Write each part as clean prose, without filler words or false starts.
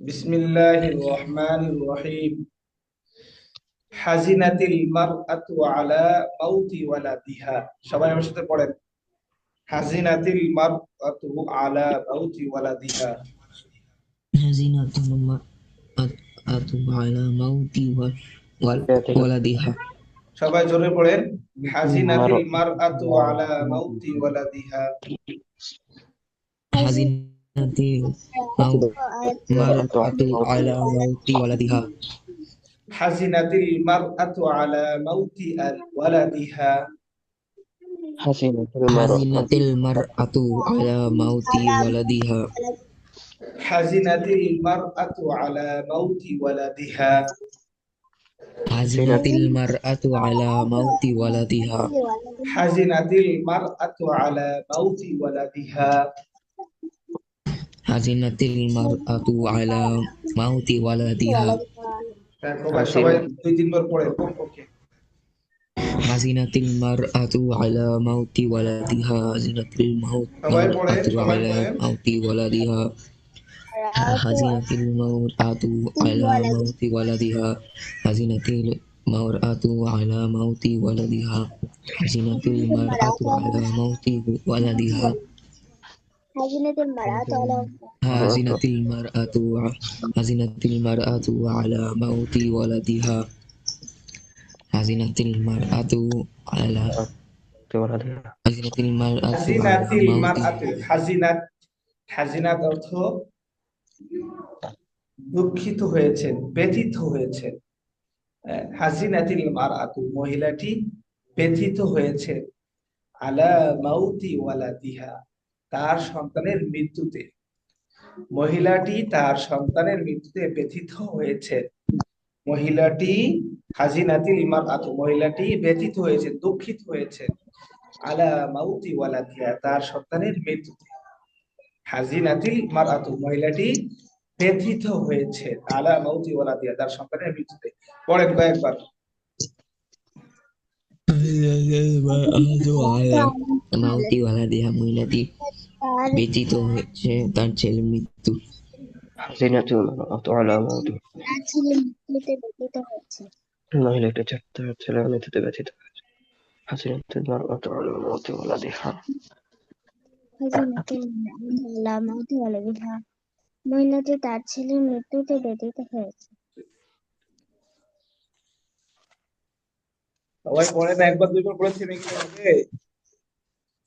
বিসমিল্লাহির রহমানির রহিম। হাজিনাতিল মারআতু আলা মাউতি ওয়ালাদিহা। সবাই আমার সাথে পড়েন। হাজিনাতিল মারআতু আলা মাউতি ওয়ালাদিহা। حزنت المرأة على موت ولدها. সবাই জোরে পড়েন। হাজিনাতিল المرأة মারআতু আলা মাউতি ওয়ালাদিহা। حزنت المرأة المرأة على موت ولدها. হাজিনাতিল মারআতু আলা মাউতি ওয়ালাদিহা। حزنت المرأة حزنت المرأة على موت ولدها. হাজিনাতিল মারআতু আলা মাউতি ওয়ালাদিহা। حزنت المرأة على موت ولدها. হাজিনাতিল মারআতু আলা মাউতি ওয়ালাদিহা। حزنت المرأة على موت ولدها. সবাই حزنت দুই তিনবার পড়ে কমপক্ষে। حزنت المرأة على موت ولدها. حزنت সবাই পড়েন, المرأة সবাই على পড়েন। موت ولدها. حزنت المرأة على موت ولدها. حزنت المرأة على موت ولدها. حزنت المرأة على موت ولدها. حزنت المرأة على حزنت المرأة حزنت المرأة على موت ولدها. حزنت المرأة على ولدها حزنت المرأة على হাজিনাতিল موت. মারআতু। হাজিনাত, হাজিনাত অর্থ দুঃখিত হয়েছেন, ব্যথিত হয়েছেন। হাজিনাতিল মারআতু, মহিলাটি ব্যথিত হয়েছে। আলা মাউতি ওয়ালাদিহা, তার সন্তানের মৃত্যুতে। মহিলাটি তার সন্তানের মৃত্যুতে ব্যথিত হয়েছে। মহিলাটি হাজিনাতিল মারআতু, মহিলাটি ব্যথিত হয়েছে, দুঃখিত হয়েছে। আলা মাউতি ওয়ালাদিহা, তার সন্তানের মৃত্যুতে। হাজিনাতিল মারআতু, মহিলাটি ব্যথিত হয়েছে। আলা মাউতি ওয়ালাদিহা, তার সন্তানের মৃত্যুতে। পড়েন কয়েকবার। মাউতি ওয়ালাদিহা, মহিলাটি ব্যথিত হয়েছে তার ছেলের মৃত্যু। حزنت المرأة على موت মহিলাটি তার ছেলের মৃত্যুতে ব্যথিত হয়েছে। حزنت المرأة على موت ولدها حزنت المرأة على موت ولدها। মহিলাটি তার ছেলের মৃত্যুতে ব্যথিত হয়েছে। সবাই পড়েন, একবার দুইবার পড়ে থেমে গেলে হবে?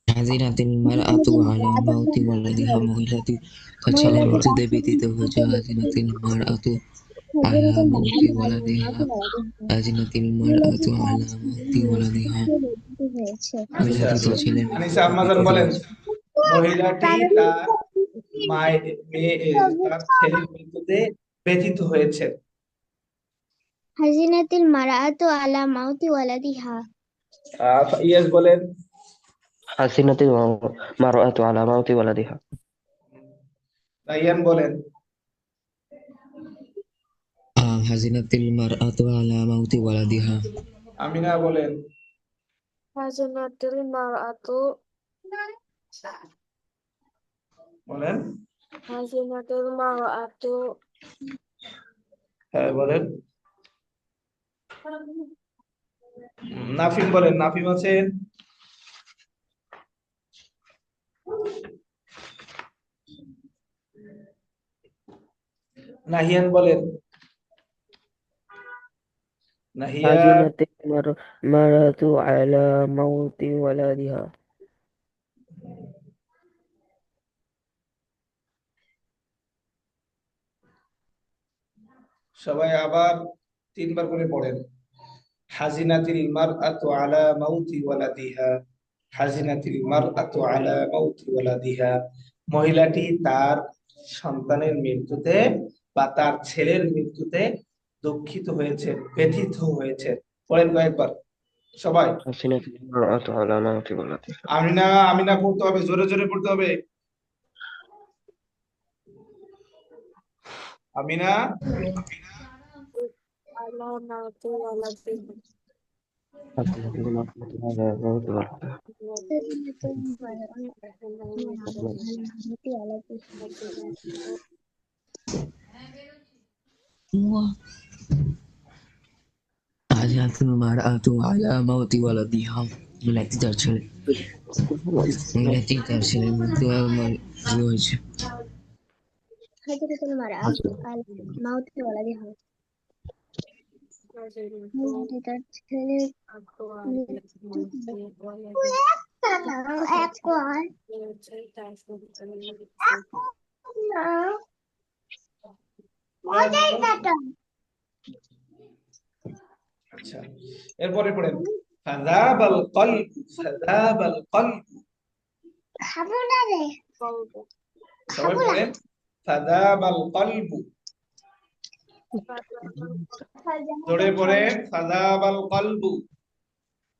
حزنت المرأة على موت ولدها, মহিলাটি তার ছেলের মৃত্যুতে ব্যথিত হয়েছে। حزنت المرأة على موت ولدها. حزنت المرأة على موت ولدها. আচ্ছা, মহিলাটি তার ছেলের আনিসা মৃত্যুতে আম্মাজান ব্যথিত বলেন। হয়েছে। মহিলাটি তার মায়ের তার ছেলের মৃত্যুতে ব্যথিত হয়েছে। হাজিনাতিল মারআতু আলা মাউতি ওয়ালাদিহা। ইয়াস বলেন। حزنت المرأة على موت ولدها রাইয়ান বলেন। حزنت المرأة على موت ولدها. আমিনা বলেন। হাজিনাতিল মারআতু বলেন। হাজিনাতিল মারআতু হ্যাঁ বলেন। নাফিম বলেন, নাফিম আছেন? নাহিয়ান বলেন। নাহিয়া। حزنت المرأة على موت ولدها সবাই আবার তিনবার করে পড়েন। হাজিনাতিল মারআতু আলা মাউতি ওয়ালাদিহা। হাজিনাতিল মারআতু আলা মাউতি ওয়ালাদিহা, মহিলাটি তার সন্তানের মৃত্যুতে বা তার ছেলের মৃত্যুতে দুঃখিত হয়েছে, ব্যথিত হয়েছে। পড়েন কয়েকবার সবাই। حزنت المرأة على موت ولدها আমিনা, আমিনা পড়তে হবে, জোরে জোরে পড়তে হবে। আমিনা। আলা মাউতি ওয়ালাদিহা। حسنة المرأة على الموت ولدها حزنت المرأة على موت ولدها. حزنت المرأة على موت ولدها মহিলাটি তার ছেলে মৃত্যু হয়েছে। حزنت المرأة على موت ولدها. মহিলাটি তার ছেলে আচ্ছা, এরপরে পড়েন ফাযাবাল কলবু, ফাযাবাল কলবু। সবাই পড়েন ফাযাবাল কলবু। জোরে পড়েন ফাযাবাল কলবু,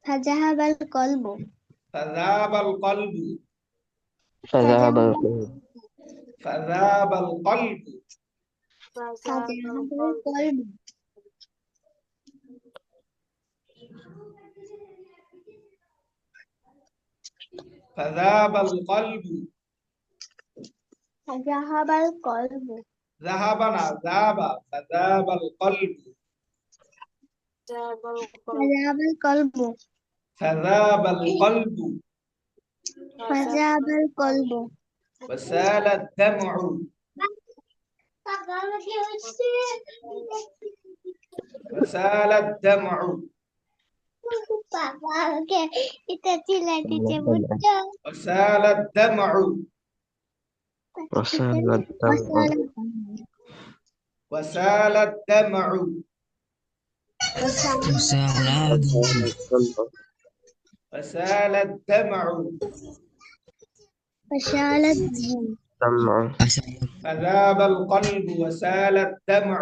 فذهب القلب. ফাযাবাল কলবু, فذهب القلب ফাযাবাল কলবু। فذهب القلب. ফাযাবাল কলবু, فذهب القلب. যাহাবা না যাবা, ফাযাবাল কলবু, فذهب القلب. ফাযাবাল কলবু। فذهب القلب. وسال الدمع، وسال الدمع، وسال الدمع، وسال الدمع وسال الدمع، وسال الدمع، فشال الدم. دمع فذاب القلب وسال الدمع،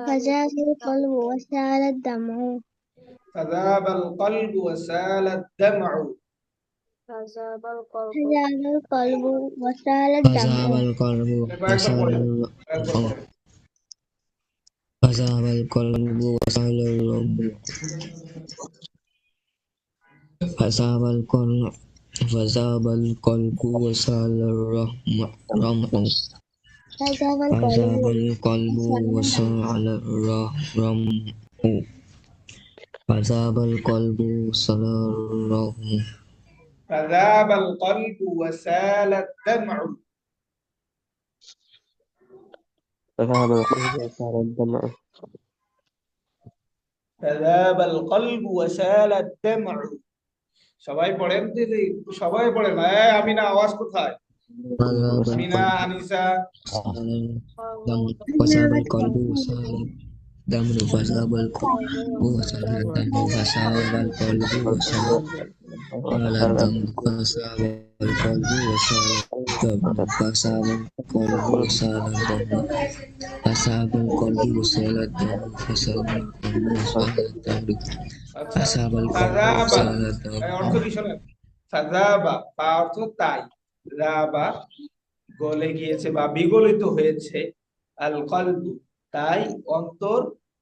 فذاب القلب وسال الدمع. فذاب القلب وسال الدمع، فذاب القلب فذاب القلب وسال الدمع. فذهب القلب وسال الرب فذهب القلب فذهب القلب وسال الرمع فذاب فذهب القلب القلب وسال الرمع فذهب القلب وسال الرمع فذاب القلب وسال الدمع، فذهب القلب وسال الدمع فذاب القلب وسال الدمع। সবাই পড়েন দিদি, সবাই পড়েন। আমি না, আওয়াজ কোথায়? فذهب আমিনা, القلب আনিসা। وسال القلب وسال الدم فذهب القلب وسال الدم فذهب القلب وسال الدم فذهب القلب وسال الدم فذهب القلب وسال الدم فذهب القلب وسال الدم فذهب القلب وسال الدم আচ্ছা, فذهب القلب ফাযাবা, وسال الدم অর্থ কি শোনেন? ফাযাবা, ফা অর্থ তাই, যাবা গলে গিয়েছে বা বিগলিত হয়েছে, আল কলবু তাই অন্তর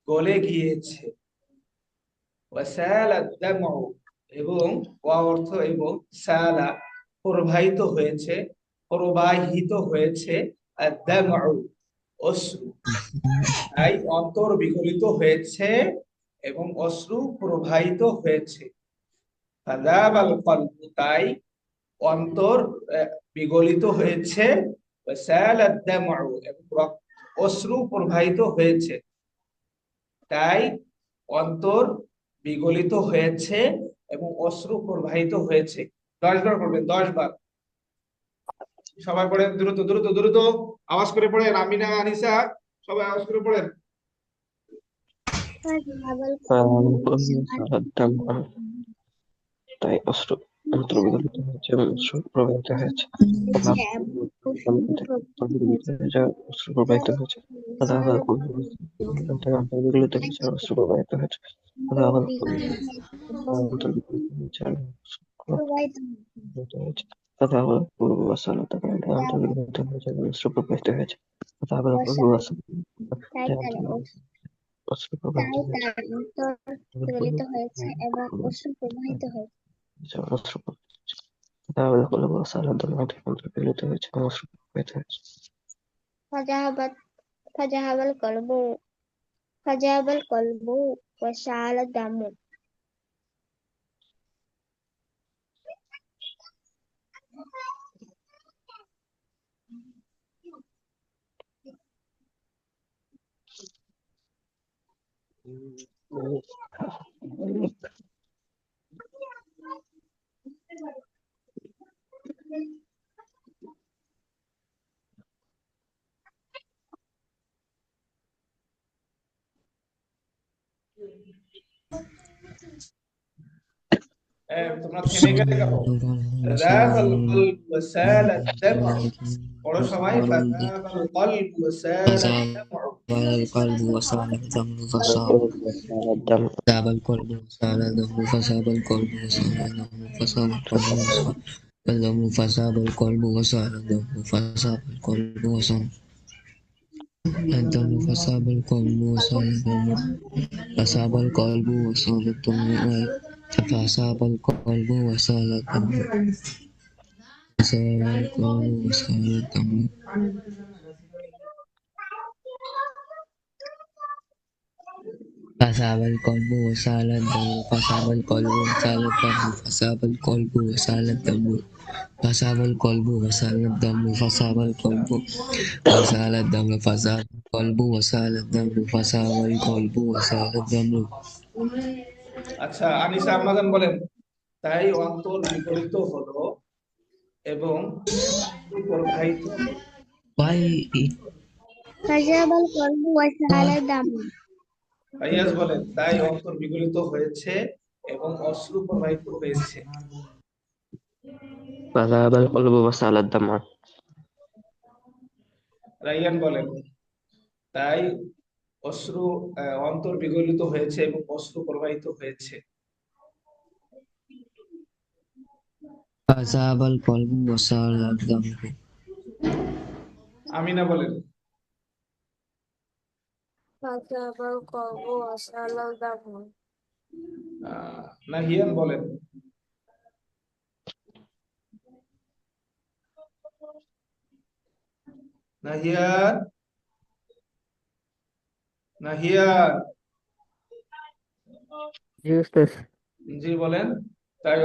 গলে গিয়েছে, ওয়াসালা দামউ এবং ওয়া অর্থ এবং সালা প্রবাহিত হয়েছে, প্রবাহিত হয়েছে, আদ-দামউ অশ্রু তাই অন্তর বিগলিত হয়েছে এবং অশ্রু প্রবাহিত হয়েছে। ফাযাবাল কলবু তাই অন্তর বিগলিত হয়েছে, ওয়াসালা দামউ এবং অশ্রু প্রবাহিত হয়েছে, তাই অন্তর বিগলিত হয়েছে এবং অশ্রু প্রবাহিত হয়েছে। 10 বার পড়বেন, 10 বার। সবাই পড়েন দ্রুত দ্রুত দ্রুত, আওয়াজ করে পড়েন। আমিনা, আনিসা, সবাই আওয়াজ করে পড়েন। فذهب فذهب القلب القلب وسال الدمع তাই অশ্রু অন্তর্বিগলিত হয়েছে এবং অশ্রু প্রবাহিত হয়েছে। অশ্রু প্রবাহিত হয়েছে। فذهب القلب তাই অন্তর্বিগলিত হয়েছে এবং অশ্রু প্রবাহিত হয়েছে। فذهب القلب অন্তর্বিগলিত হয়েছে এবং অশ্রু প্রবাহিত হয়েছে। فذهب القلب وسال الدمع তাই অন্তর্বিগলিত হয়েছে এবং অশ্রু প্রবাহিত হয়েছে। فذهب القلب وسال অশ্রু প্রবাহিত তাই হয়েছে। তার অন্তর গলিত হয়েছে এবং অশ্রু প্রবাহিত হয়েছে। অশ্রু প্রবাহিত হয়েছে। فذهب القلب وسال الدمع অন্তর বিগলিত হয়েছে এবং অশ্রু প্রবাহিত হয়েছে। فذهب فذهب القلب وسال الدم. তোমরা থেমে গেলে কেন? ذاب القلب وسال الدمع পড়ো সবাই فذاب القلب وسال الدمع القلب وسال الدم فصار الدم ذاب القلب وسال الدم فساب القلب وسال الدم فساب القلب وسال الدم فساب القلب وسال الدم فساب القلب وسال الدم فساب القلب وسال الدم فساب القلب وسال الدم فساب القلب وسال الدم فساب القلب وسال الدم فساب القلب وسال الدم فساب القلب وسال الدم فساب القلب وسال الدم فساب القلب وسال الدم فساب القلب وسال الدم فساب القلب وسال الدم فساب القلب وسال الدم আচ্ছা আনিসা আম্মাজান বলেন তাই অন্তর বিগলিত হলো এবং প্রবাহিত হলো। Why it فذهب القلب وسال الدم. ফাইয়াজ বলেন তাই অন্তর বিগলিত হয়েছে এবং অশ্রু প্রবাহিত হয়েছে। فذهب القلب وسال الدمع রাইয়ান বলেন তাই অন্তর বিগলিত হয়েছে এবং অশ্রু প্রবাহিত হয়েছে। فساب القلب وسال الدم আমিনা বলেন فذهب القلب وسال الدم. নাহিয়ান বলেন নাহিয়ান নাহিয়ান জি বলেন তাই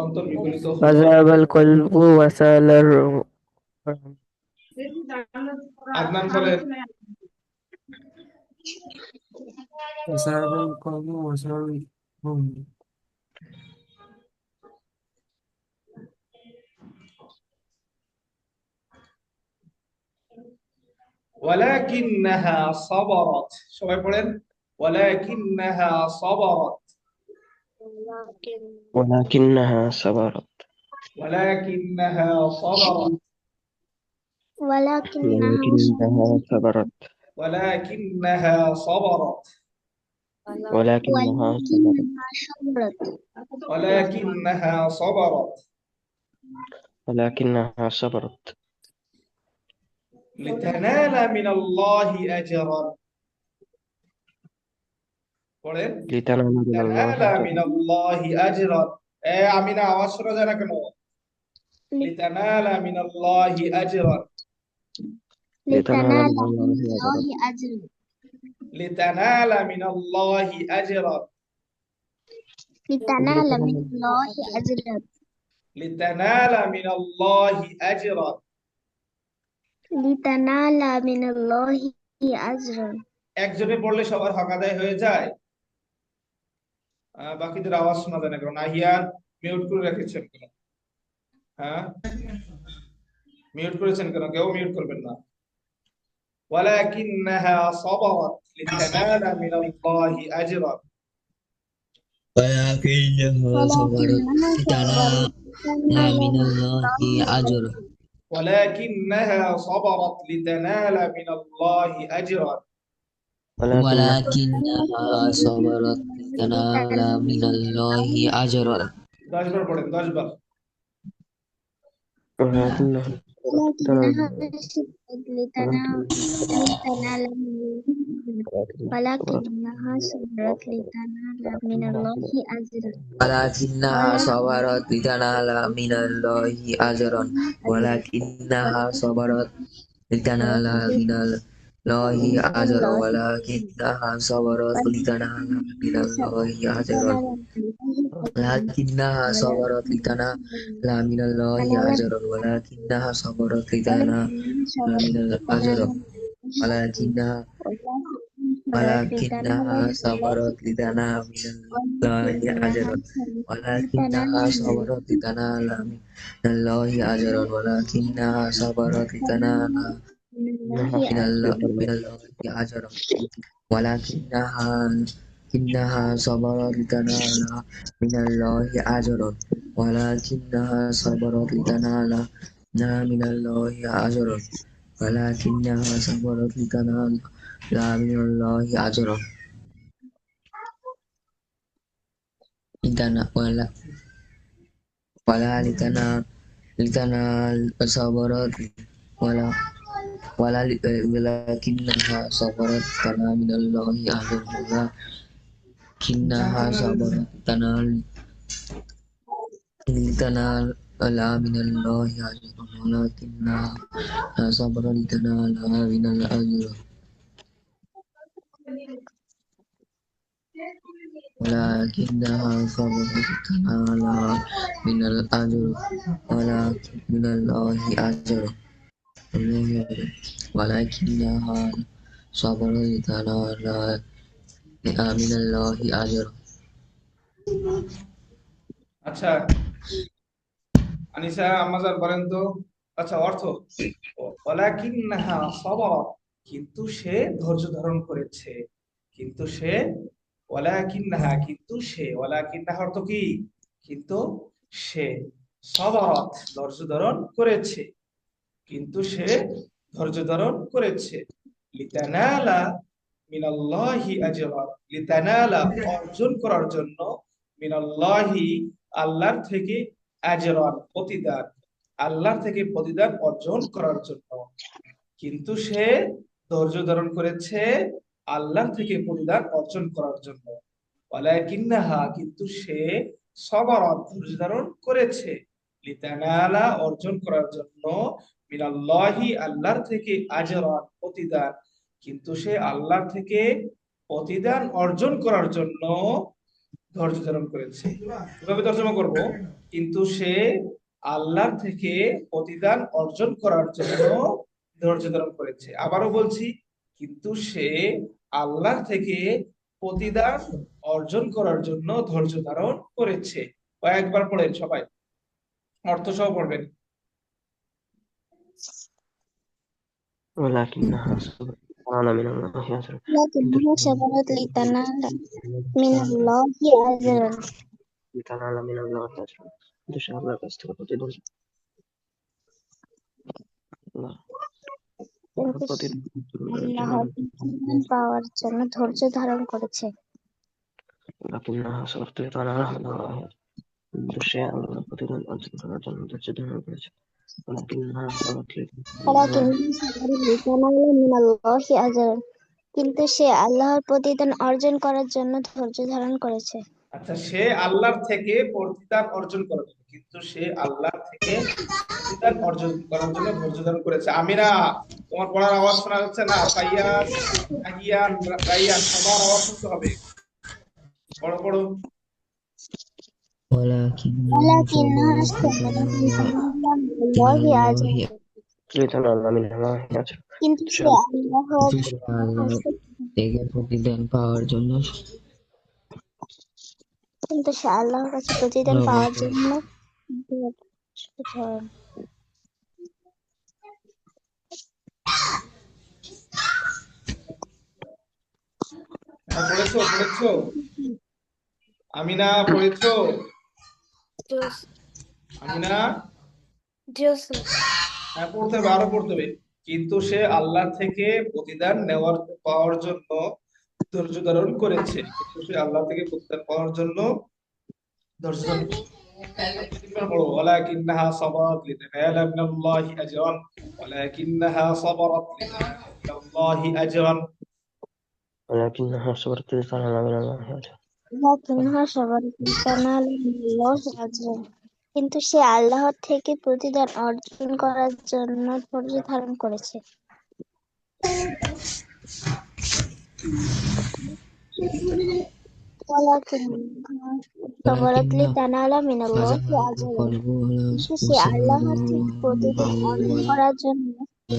অন্তর বিগলিত হলো فذهب القلب وسال আদনান বলেন فذهب القلب وسال الدم. ওয়ালাকিন্নাহা সাবারাত সবাই পড়েন ওয়ালাকিন্নাহা সাবারাত ولكن ولكنها صبرت ওয়ালাকিন্নাহা সাবারাত ولكنها صبرت ওয়ালাকিন্নাহা সাবারাত ولكنها صبرت صبرت. ওয়ালাকিন্নাহা সাবারাত ولكنها صبرت লিতানালা মিনাল্লাহি আজরান পড়েন لتنال من الله লিতানালা أجرا মিনাল্লাহি আজরান আমিনা আওয়াজ শোনা যায় না কেন লিতানালা মিনাল্লাহি আজরান لتنال لتنال من من الله أجرا الله أجرا. লিতানালা মিনাল্লাহি আজরান لتنال من الله أجرا. লিতানালা মিনাল্লাহি আজরান لتنال من الله أجرا. একজনে পড়লে সবার হক আদায় হয়ে যায় বাকিদের আওয়াজ শোনা যায় না কেন নাহিয়ান মিউট করে রেখেছেন কেন হ্যাঁ মিউট করেছেন কেন কেউ মিউট করবেন না ওয়ালাকিন্নাহা সাবারাত লিতানালা মিনাল্লাহি আজরান ولكنها صبرت ولكنها لتنال من الله أجرا ولكنها صبرت لتنال من الله أجرا ولكنها صبرت لتنال من الله أجرا 10 বার পড়েন 10 বার ولكنها لتنال من ولكنها صبرت لتنال من الله أجرا ولكنها صبرت لتنال من الله أجرا ولكنها صبرت لتنال من الله أجرا ولكنها صبرت لتنال من الله أجرا ولكنها صبرت لتنال من الله أجرا ولكنها صبرت لتنال من الأجر ولكنها صبرت لتنال من الله أجرا ولكنها صبرت لتنال من الله أجرا ولكنها صبرت لتنال من الله أجرا ولكنها صبرت لتنال من الله أجرا ولكنها صبرت لتنال من الله أجرا ولكنها صبرت لتنال من الله أجرا ولا لتنال صبرت ولا ولكنها صبرت لتنال من الله أجرا ولكنها صبرت لتنال من الله أجرا ولكنها صبرت لتنال من الأجر ولكنها صبرت لتنال من الأجر ولكن من الله أجر ولكنها صبرت لتنال من الله أجر আচ্ছা আনিসা আম্মাজান বলেন তো। আচ্ছা, অর্থ ওয়ালাকিন্নাহা সাবারাত, কিন্তু সে ধৈর্য ধারণ করেছে। কিন্তু সে ওয়ালাকিন্নাহা, কিন্তু সে, ওয়ালাকিন্নাহা অর্থ কি? কিন্তু সে, সাবারাত ধৈর্য ধারণ করেছে, কিন্তু সে ধৈর্য ধারণ করেছে। লিতানালা মিনাল্লাহি আজরা, লিতানালা অর্জন করার জন্য, মিনাল্লাহি আল্লাহর থেকে, আজরান প্রতিদান, আল্লাহর থেকে প্রতিদান অর্জন করার জন্য। কিন্তু সে ধৈর্য ধারণ করেছে আল্লাহর থেকে প্রতিদান অর্জন করার জন্য। ওয়ালাকিন্নাহা, কিন্তু সে সাবারাত ধৈর্য ধারণ করেছে, লিতানালা অর্জন করার জন্য, মিনাল্লাহি আল্লাহর থেকে, আজরান প্রতিদান, কিন্তু সে আল্লাহর থেকে প্রতিদান অর্জন করার জন্য ধৈর্য ধারণ করেছে। কিভাবে তর্জমা করব? কিন্তু সে আল্লাহর থেকে প্রতিদান অর্জন করার জন্য ধৈর্য ধারণ করেছে। আবারও বলছি, কিন্তু সে আল্লাহর থেকে প্রতিদান অর্জন করার জন্য ধৈর্য ধারণ করেছে। কয়েকবার পড়েন সবাই, অর্থ সহ পড়বেন। ولكنها صبرت لتنال من الله أجرا لكنها صبرت لتنال من الله أجرا لتنال من الله أجرا কিন্তু সে আল্লাহর কাছ থেকে প্রতিদান পাওয়ার জন্য ধৈর্য ধারণ করেছে। ولكنها صبرت لتنال من الله أجرا কিন্তু সে আল্লাহর প্রতিদান অর্জন করার জন্য ধৈর্য ধারণ করেছে। ولكنها صبرت لتنال من الله أجرا কিন্তু সে আল্লাহর প্রতিদান অর্জন করার জন্য ধৈর্য ধারণ করেছে। আচ্ছা, সে আল্লাহর থেকে প্রতিদান অর্জন করার জন্য, কিন্তু সে আল্লাহর থেকে প্রতিদান অর্জন করার জন্য ধৈর্য ধারণ করেছে। আমিনা, তোমার পড়ার আওয়াজ শোনা যাচ্ছে না। ফাইয়ান, আহিয়ান, রাইয়ান, সবার আওয়াজ শুনতে হবে। পড়ো পড়ো। ولكنها صبرت لتنال من الله أجرا لتنال من الله أجرا কিন্তু সে আল্লাহর থেকে প্রতিদান পাওয়ার জন্য, কিন্তু সে আল্লাহর কাছে প্রতিদান পাওয়ার জন্য পড়েছো পড়েছো? আমিনা পড়েছো? আমিনা, হ্যাঁ পড়তে হবে, আরো পড়তে হবে। কিন্তু সে আল্লাহ থেকে প্রতিদান পাওয়ার জন্য ধৈর্য ধারণ করেছে, কিন্তু সে আল্লাহ থেকে প্রতিদান পাওয়ার জন্য ধৈর্য ধারণ পড়ো। ওয়ালাকিন্নাহা সাবারাত লিতানালা মিনাল্লাহি আজরান ওয়ালাকিন্নাহা সাবারাত লিতানালা মিনাল্লাহি আজরান। ولكنها صبرت لتنال من الله أجرا লাকিনহা সাবারাত তানালু মিনাল্লাহি আজরান। কিন্তু সে আল্লাহর থেকে প্রতিদান অর্জন করার জন্য ধৈর্য ধারণ করেছে। ওয়ালাকিনহা সাবারাত ولكن লিতানালা মিনাল্লাহি حزن আজরান। قلبه على কিন্তু সে وصبر আল্লাহর থেকে প্রতিদান অর্জন করার জন্য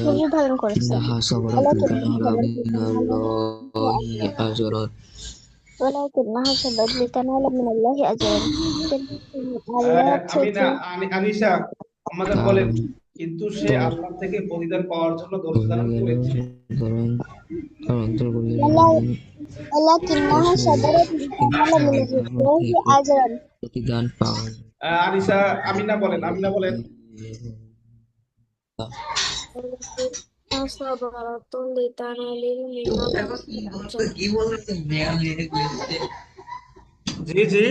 ধৈর্য ধারণ করেছে। ولكنها صبرت ওয়ালাকিনহা لتنال সাবারাত من লিতানালা الله أجرا ওয়ালাকিনহা সাবারাত লিতানালা মিনাল্লাহি আজরান। কিন্তু সে আল্লাহ থেকে আনিসা আমাদের বলেন, কিন্তু সে আল্লাহ থেকে প্রতিদান পাওয়ার জন্য ধৈর্য ধারণ করেছে। ولكنها صبرت لتنال من الله أجرا প্রতিদান পাওয়া আনিসা আমিনা বলেন, আমিনা বলেন। صبرة لتنال من الله أجرا জি জি,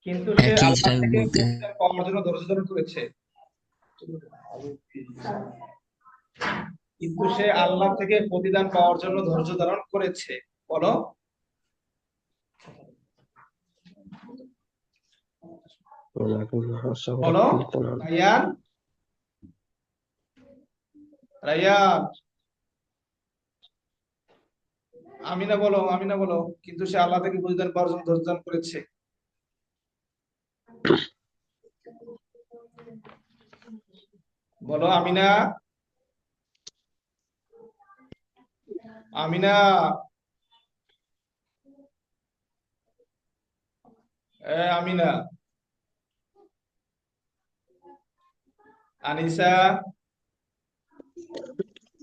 কিন্তু সে একই আল্লাহ টাইম থেকে বলতে প্রতিদান পাওয়ার জন্য ধৈর্য ধারণ করেছে। কিন্তু সে আল্লাহ থেকে প্রতিদান পাওয়ার জন্য ধৈর্য ধারণ করেছে। বলো ولكنها صبرت বলো لتنال রায়ান, রায়ান, আমিনা বলো, আমিনা বলো, কিন্তু সে আল্লাহ থেকে প্রতিদান পাওয়ার জন্য ধৈর্য ধারণ করেছে। বলো আমিনা, আমিনা, আমিনা, আনিসা,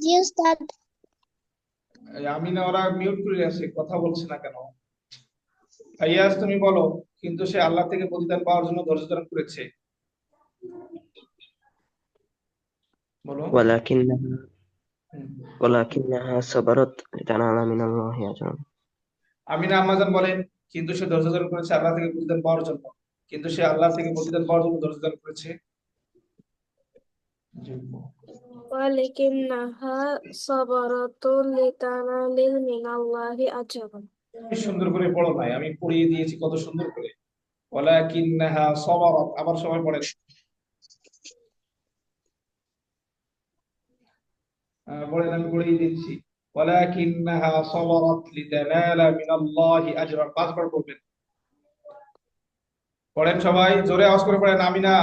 জি উস্তাদ। আমিনা, ওরা মিউট করে আছে, কথা বলছে না কেন? ফাইয়াজ তুমি বলো, কিন্তু সে আল্লাহ থেকে প্রতিদান পাওয়ার জন্য ধৈর্য ধারণ করেছে। বলো। ولكنها صبرت لتنال من الله أجرا আমিনা আম্মাজান বলেন, কিন্তু সে ধৈর্য ধারণ করেছে আল্লাহ থেকে প্রতিদান পাওয়ার জন্য। কিন্তু সে আল্লাহ থেকে প্রতিদান পাওয়ার জন্য ধৈর্য ধারণ করেছে। ولكنها صبرة لتنال من الله أجرا সুন্দর করে পড়ো নাই, আমি পড়িয়ে দিয়েছি কত সুন্দর করে। ওয়ালাকিন্নাহা সাবারাত, আবার সবাই পড়েন। পড়েন, আমি পড়িয়ে দিচ্ছি। ওয়ালাকিন্নাহা সাবারাত লিতানালা মিনাল্লাহি আজরান, পাঁচবার পড়বেন। পড়েন সবাই, জোরে আওয়াজ করে পড়েন। আমিনা,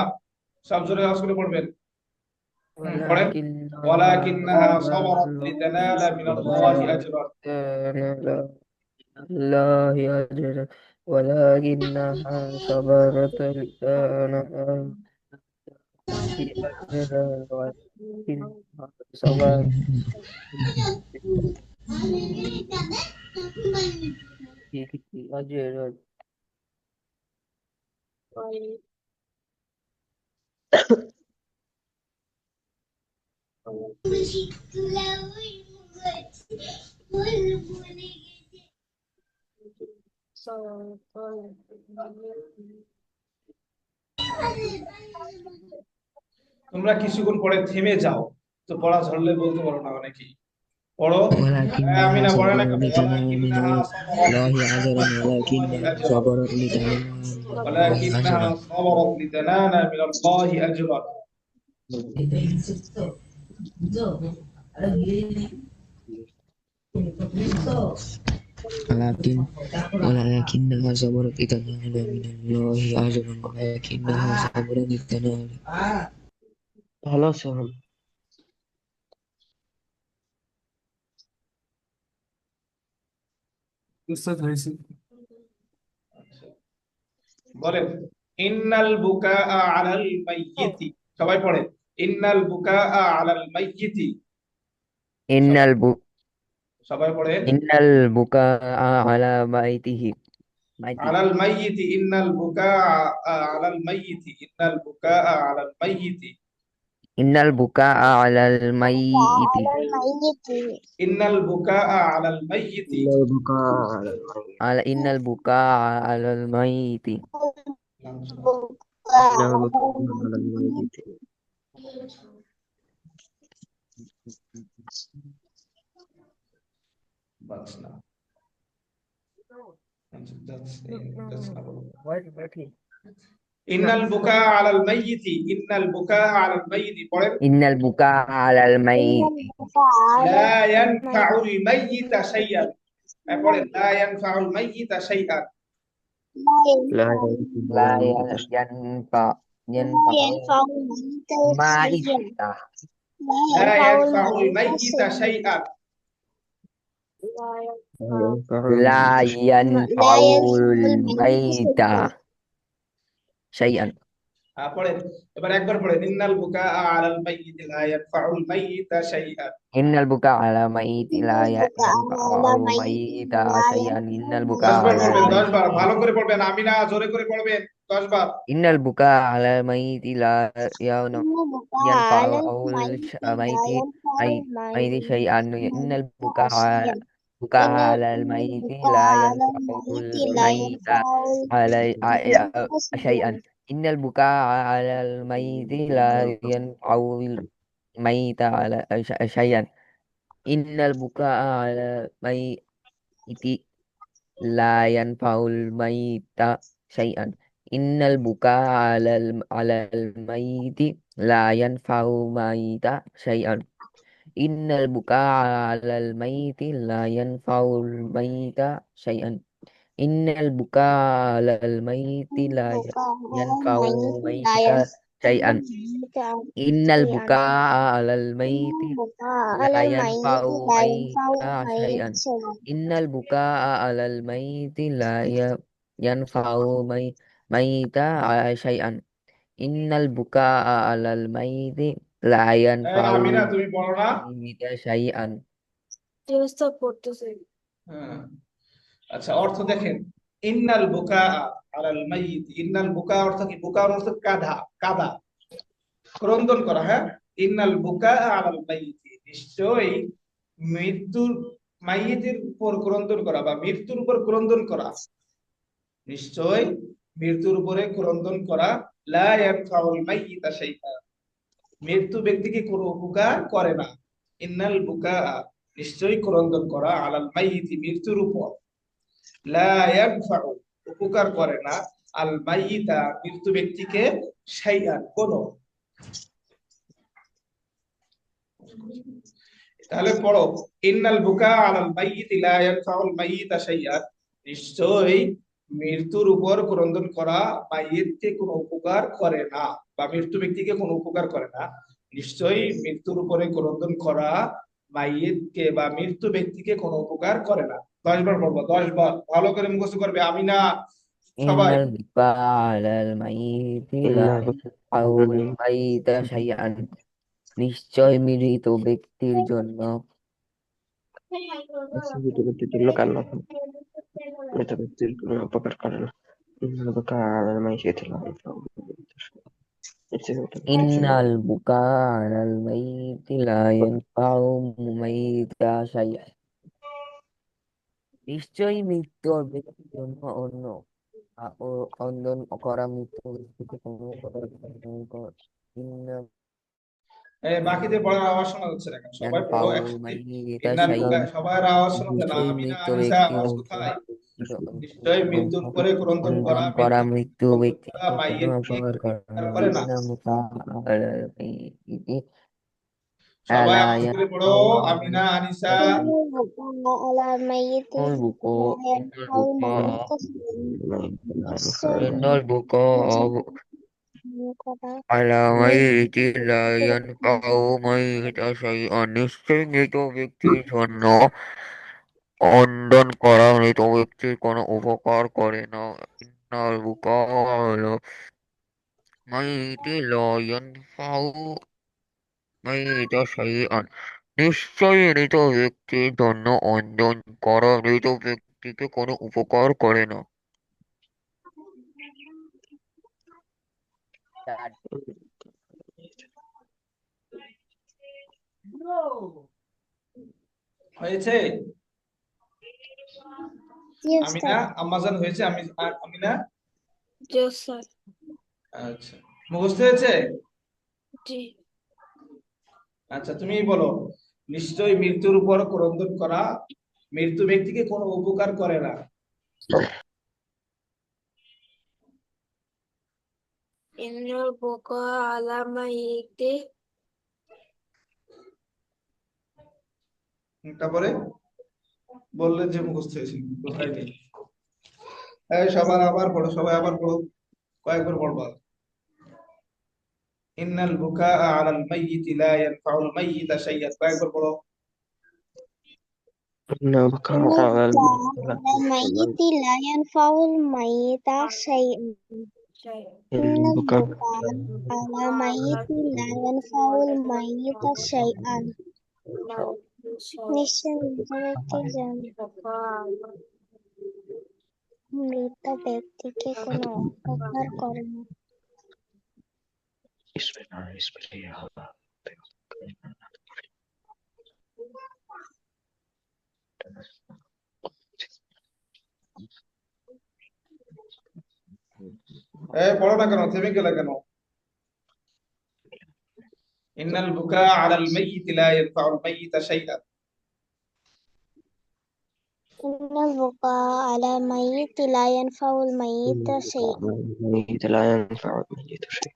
সব জোরে আওয়াজ করে পড়বেন। পড়েন। ওয়ালাকিন্নাহা সাবারাত লিতানালা মিনাল্লাহি আজরান। الله أجرا ولكنها صبرت لتنال أجرا ولكنها صبرت أجرا তোমরা কিছুক্ষণ পরে থেমে যাও, তো পড়া ঝরলে বলতে পারো না অনেকেই। পড়ো। আমিনা ولكنها পড়ে না صبرت কেন? لتنال من ওয়ালাকিন্নাহা الله সাবারাত أجرا ولكنها আজরান। صبرت لتنال من الله ولكنها أجرا صبرت لتنال من الله أجرا. ولكنها صبرت لتنال من الله أجرا ولكنها صبرت لتنال ভালো আছে এখন? উস্তাদ হয়েছে। বলেন, ইন্নাল বুকা আলাল মাইয়িতি, সবাই পড়েন। ইন্নাল বুকা আলাল মাইয়িতি, إن البكاء সবাই পড়েন। على بيته আলাল মাইয়িতি, ইন্নাল বুকা আলাল মাইয়িতি, ইন্নাল বুকা আলাল মাইয়িতি, إن البكاء على الميت على الميت ইন্নাল বুকা আলাল মাইয়িতি। إن البكاء على الميت বাস। That's not. That's not. ইন্নাল বুকা আলাল মাইয়িতি, ইন্নাল বুকা আলাল মাইয়িতি পড়েন। ইন্নাল বুকা আলাল মাইত লা ইয়ানফাউল মাইয়িতা শাইআন, পড়েন লা ইয়ানফাউল মাইয়িতা শাইআন। لا লা ينفع ইয়ানফা لا ইয়ানফাউ ينفع الميت شيئا. মাইতা لا লা ينفع ইয়ানফাউল الميت মাইয়িতা شيئا. শাইআন। লা لا ইয়ানফাউল ينفع الميت মাইতা شيئا. শাইআন পড়েন এবার একবার পড়েন, ইন্নাল বুকা আলাল মাইয়িতি লা ইয়ানফাউল মাইয়িতা শাইআন। ইন্নাল বুকা আলা মাইতি লা إن البكاء على ইয়ানফাউ ميت মাইতা لا শাইআন ইন্নাল বুকা 10 বার আলা পড়বেন, 10 বার মাইতি ভালো করে পড়বেন, আমিনা জোরে করে পড়বেন 10 বার। ইন্নাল বুকা আলা মাইতি লা إن البكاء ينفع على أو الميت لا الميت ينفع أي ميت شيئا إن البكاء شيئا. بكاء إن على الميت البكاء لا على ينفع الميت لا الميت ينفع على الميت شيئا شيئا. إن البكاء على الميت لا ينفع الميت على شيئا إن البكاء على الميت لا ينفع الميت شيئا إن البكاء على الميت لا ينفع الميت شيئا إن البكاء على الميت لا ينفع الميت شيئا إن البكاء على الميت لا البكاء على ينفع الميت لا الميت ينفع شيئا الميت إن شيئا. البكاء على إن الميت البكاء لا على ينفع الميت لا ينفع الميت الميت شيئا شيئا. إن البكاء على الميت لا ينفع ميت شيئا إن البكاء على الميت لا ينفع আমিনা তুমি পড়ো না? الميت شيئا চেষ্টা করতেছে। হ্যাঁ। আচ্ছা, অর্থ দেখেন, ইন্নাল বুকা আলাল মাইয়িত, ইন্নাল বুকা অর্থ কি? বুকা অর্থ কাঁদা, কাঁদা, ক্রন্দন করা। হ্যাঁ, ইন্নাল বুকা আলাল মাইয়িত, নিশ্চয়ই মৃত্যুর, মাইয়িতের উপর ক্রন্দন করা বা মৃত্যুর উপর ক্রন্দন করা, নিশ্চয় মৃত্যুর উপরে ক্রন্দন করা, লা ইয়ানফাউল মাইয়িতা শাইআ, মৃত্যু ব্যক্তিকে কোনো উপকার করে না। ইন্নাল বুকা, নিশ্চয়ই ক্রন্দন করা, আলাল মাইয়িতি, মৃত্যুর উপর, লা ইয়ানফাউ, উপকার করে না, আল মাইয়িতা, মৃত্যু ব্যক্তিকে, শাইআন, কোনো। তাহলে পড়ো, ইন্নাল বুকা আলাল মাইয়িতি লা ইয়ানফাউল মাইয়িতা শাইআন, নিশ্চয়ই মৃত্যুর উপর ক্রন্দন করা মাইয়িতকে কোনো উপকার করে না বা মৃত্যু ব্যক্তিকে কোনো উপকার করে না। নিশ্চয়ই মৃত্যুর উপরে ক্রন্দন করা মাইয়িতকে বা মৃত্যু ব্যক্তিকে কোনো উপকার করে না। 10 বার পড়বো, 10 বার ভালো করে মুখস্থ করবে, আমিনা إن সবাই। البكاء على الميت إن لا البكاء ينفع على الميت الميت شيئا নিশ্চয় মৃত ব্যক্তির জন্য মৃত ব্যক্তির জন্য কান্না করে, মৃত ব্যক্তির কোনো উপকার করে না। إن البكاء على الميت لا ينفع الميت شيئا. إن البكاء على الميت لا ينفع الميت شيئا নিশ্চয়ই মৃত ব্যক্তির জন্য অন্দন করা মৃত ব্যক্তিকে কোনো উপকার করে না। বাকিদের পড়ার আওয়াজ শোনা যাচ্ছে না কেন? সবাই পড়ো একসাথে। ইন্নাল বুকা, সবার আওয়াজ শোনা যাচ্ছে না। আমিনা, আনিসা, আওয়াজ কোথায়? নিশ্চয়ই মৃত্যুর পরে ক্রন্দন করা মৃত্যু ব্যক্তি মাইয়িতকে উপকার উপকার করে না। করে সবাই আওয়াজ করে পড়ো, আমিনা, আনিসা। إن البكاء على الميت لا ينفع الميت شيئا. على ميت لا ينفع ميت شيئا নিশ্চয় মৃত ব্যক্তির জন্য অন্দন করা মৃত ব্যক্তির কোনো উপকার করে না। ইন্নাল বুকা আলা মাইতি লা ইয়ানফাউ মাইতা শাইআন নিশ্চয় মৃত ব্যক্তির জন্য অন্দন করা মৃত ব্যক্তিকে কোনো উপকার করে না। হয়েছে? আমিনা, আম্মাজান হয়েছে? আমিনা, জি স্যার। আচ্ছা, মুখস্থ হয়েছে? জি। আচ্ছা, তুমি বলো, নিশ্চয়ই মৃত্যুর উপর ক্রন্দন করা মৃত্যু ব্যক্তিকে কোনো উপকার করে না। ইন্নাল বুকা আলা মাইয়িতি তারপরে বললেন যে মুখস্থ হয়েছে, কোথায় নেই। এই সবার আবার পড়ো, সবাই আবার পড়ো, কয়েকবার পড়বা। ইন্নাল বুকা আলাল মাইয়িতি লা ইয়ানফাউল মাইয়িতা শাইআন, কয়েকবার পড়ো। إن البكاء إن على البكاء على الميت لا ينفع الميت شيئا. إن البكاء البكاء على الميت لا ينفع الميت شيئا. নিশ্চয় মৃত ব্যক্তিকে কোনো উপকার করে না। পড়ো না কেন, থেমে গেলে কেন? ইন্নাল বুকা আলাল মাইয়িতি লা ইয়ানফাউল মাইয়িতা শাইআন। إن البكاء على الميت لا ينفع الميت شيئا. الميت لا ينفع الميت شيء.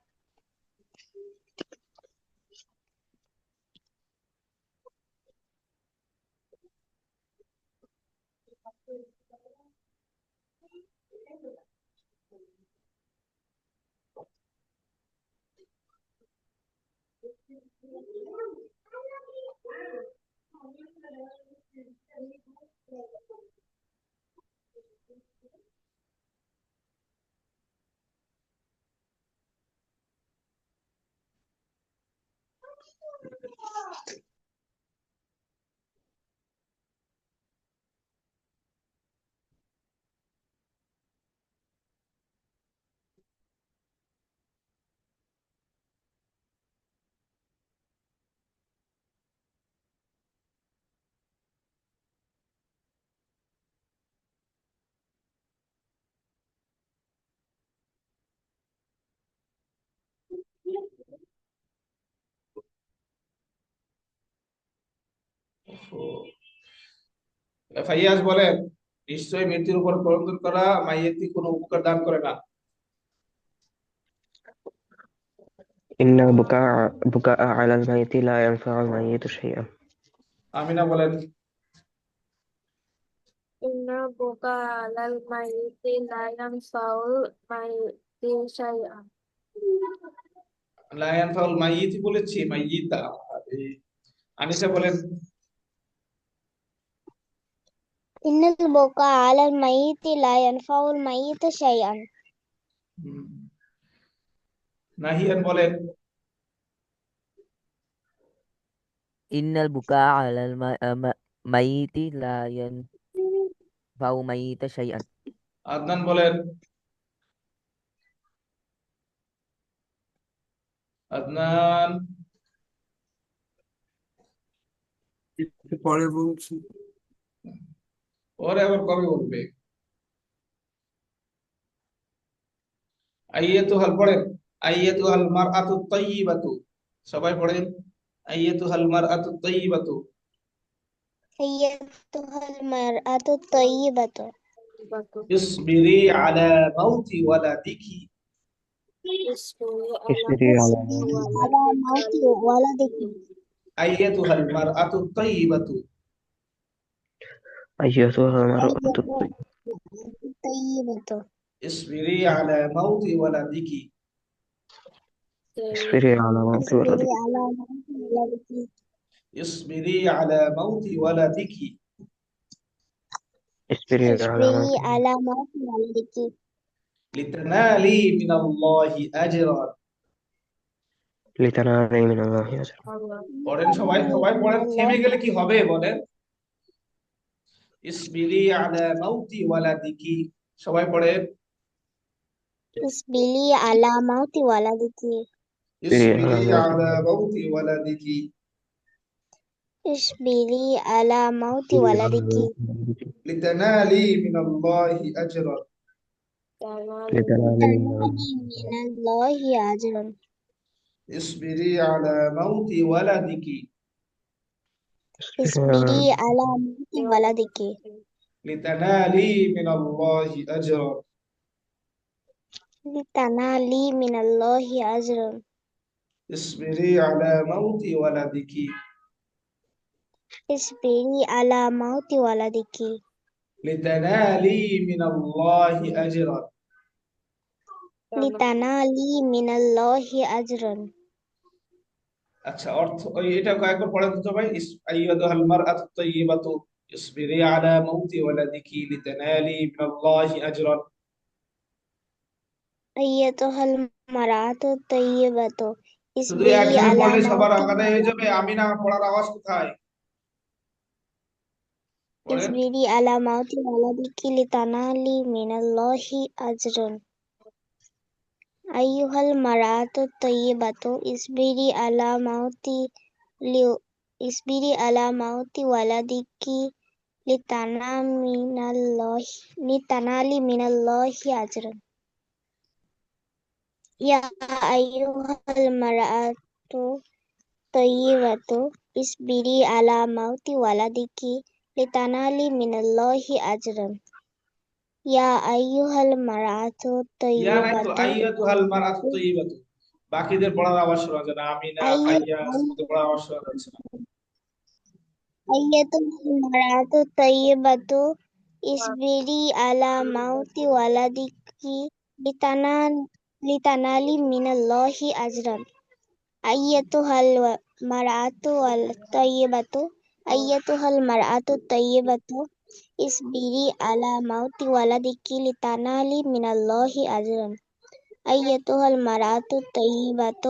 ফাইয়াজ বলেন, নিশ্চয়ই মৃত্যুর উপর কলঙ্ক করা মাইয়াতি কোনো উপকার দান করে না। إن البكاء على الميت لا ينفع الميت شيئا. আমিনা বলেন, ইন্নাল বুকা আলাল মাইয়িতি লা ইয়ানফাউল মাইয়িতি শাইআন। লা ইয়ানফাউল মাইয়িতি বলেছি, মাইয়িতা। আনিসা বলেন, إن البكاء على الميت لا ينفع الميت شيئا. নাহিয়ান বলেন, إن البكاء على الميت لا ينفع ميت شيئا. আদনান বলেন, আদনান। পরে বলছি। ওরে আবার কবে বলবে? আইয়াতুহাল পড়েন, আইয়াতুহাল মারআতু তাইয়িবাতু, সবাই পড়েন। আইয়াতুহাল মারআতু তাইয়িবাতু। أيتها المرأة الطيبة ইসবিরি আলা মাউতি ওয়ালাদিকি। اصبري على اصبري على موت ولدك. আইয়াতুহাল মারআতু তাইয়িবাতু। أيتها المرأة أيتها الطيبة ইসবিরি আলা মাউতি ওয়ালাদিকি। اصبري على موت اصبري ولدك. على موت ولدك. ইসবিরি আলা মাউতি ওয়ালাদিকি। اصبري على اصبري موت على موت ولدك লিতানালি মিনাল্লাহি আজরান। لتنالي من الله أجرا. পড়েন সবাই, সবাই পড়েন, থেমে গেলে কি হবে বলেন? ইসবিরি আলা মাউতি ওয়ালাদিকি, সবাই পড়েন। اصبري على موت ولدك. ইসবিরি আলা মাউতি ওয়ালাদিকি। اصبري على موت ولدك লিতানালি মিনাল্লাহি আজরান। لتنالي من تنالي من الله أجرا. ইসবিরি আলা মাউতি ওয়ালাদিকি। اصبري على موت ولدك লিতানালি মিনাল্লাহি আজরান لتنالي من الله أجرا ইসবিরি আলা মাউতি ওয়ালাদিকি اصبري على موت ولدك লিতানালি মিনাল্লাহি আজরান। لتنالي من الله أجرا আচ্ছা, অর্থ এটা কয়েকবার পড়েন তো ভাই। আইয়াদুহাল মারআতু তাইয়্যিবাতু ইসবিরি আলা মাউতি ওয়ালাদিকি লিতানালি মিনাল্লাহি আজরান। أيتها المرأة الطيبة শুধু اصبري একসাথে على পড়লে সবার موت আলাদা হয়ে যাবে। আমি না পড়ার আওয়াজ কোথায়? পড়েন। اصبري على موت ولدك لتنالي من الله أجرا أيها المرأة الطيبة اصبري على موت اصبري على موت ولدك لتنالي من الله أجرا يا أيها المرأة الطيبة اصبري على موت ولدك لتنالي من الله أجرا يا أيها المرأة ইয়া নাই তো, الطيبة আইয়াদুহাল মারআতু তাইয়্যিবাতু। বাকিদের পড়ার আওয়াজ শোনা যায় না। আমিনা, ফাইয়াজ, ওদের পড়ার আওয়াজ শোনা যাচ্ছে না। أيتها المرأة الطيبة اصبري على موت ولدك لتنالي من الله أجرا أيتها المرأة الطيبة أيتها المرأة الطيبة اصبري على موت ولدك لتنالي من الله أجرا أيتها المرأة الطيبة